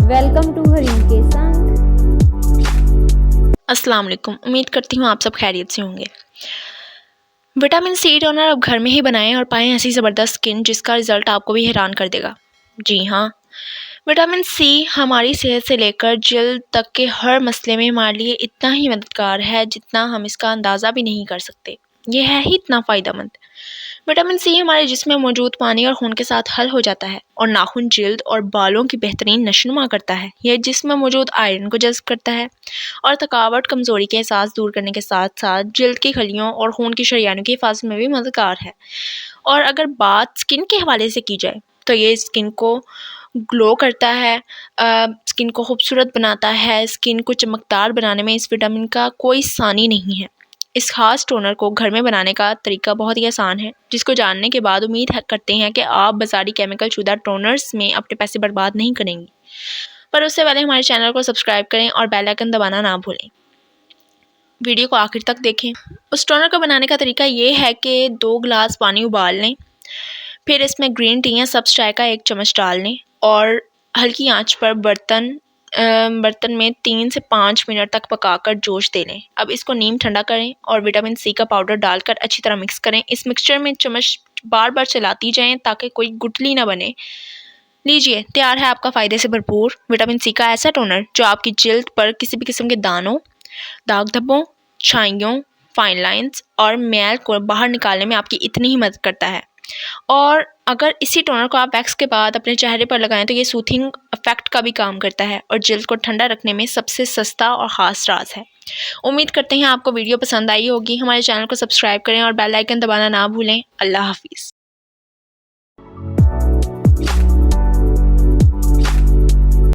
Welcome to Hareem के संग। अस्सलाम वालेकुम। उम्मीद करती हूँ आप सब खैरियत से होंगे। विटामिन सी टोनर अब घर में ही बनाएं और पाएं ऐसी ज़बरदस्त स्किन जिसका रिज़ल्ट आपको भी हैरान कर देगा। जी हाँ, विटामिन सी हमारी सेहत से लेकर जल्द तक के हर मसले में हमारे लिए इतना ही मददगार है जितना हम इसका अंदाज़ा भी नहीं कर सकते। ये है ही इतना फ़ायदेमंद। विटामिन सी हमारे जिस्म में मौजूद पानी और खून के साथ हल हो जाता है और नाखून, जल्द और बालों की बेहतरीन नशोनुमा करता है। यह जिस्म में मौजूद आयरन को जज़्ब करता है और थकावट, कमज़ोरी के एहसास दूर करने के साथ साथ जल्द की खलियों और खून की शरियानों की हिफाजत में भी मददगार है। और अगर बात स्किन के हवाले से की जाए तो ये स्किन को ग्लो करता है, स्किन को खूबसूरत बनाता है। स्किन को चमकदार बनाने में इस विटामिन का कोई सानी नहीं है। इस खास टोनर को घर में बनाने का तरीका बहुत ही आसान है, जिसको जानने के बाद उम्मीद करते हैं कि आप बाज़ारी केमिकल शुदा टोनर्स में अपने पैसे बर्बाद नहीं करेंगी। पर उससे पहले हमारे चैनल को सब्सक्राइब करें और बेल आइकन दबाना ना भूलें। वीडियो को आखिर तक देखें। उस टोनर को बनाने का तरीका ये है कि 2 गिलास पानी उबाल लें, फिर इसमें ग्रीन टी या सब्ज़ चाय का 1 चम्मच डाल लें और हल्की आंच पर बर्तन में 3 से 5 मिनट तक पकाकर जोश दे लें। अब इसको नीम ठंडा करें और विटामिन सी का पाउडर डालकर अच्छी तरह मिक्स करें। इस मिक्सचर में चम्मच बार बार चलाती जाएं ताकि कोई गुठली ना बने। लीजिए, तैयार है आपका फ़ायदे से भरपूर विटामिन सी का ऐसा टोनर जो आपकी जल्द पर किसी भी किस्म के दानों, दाग धब्बों, छाइयों, फाइन लाइंस और मैल को बाहर निकालने में आपकी इतनी ही मदद करता है। और अगर इसी टोनर को आप वैक्स के बाद अपने चेहरे पर लगाएं तो ये सूथिंग इफेक्ट का भी काम करता है और जल्द को ठंडा रखने में सबसे सस्ता और ख़ास राज है। उम्मीद करते हैं आपको वीडियो पसंद आई होगी। हमारे चैनल को सब्सक्राइब करें और बेल आइकन दबाना ना भूलें। अल्लाह हाफिज़।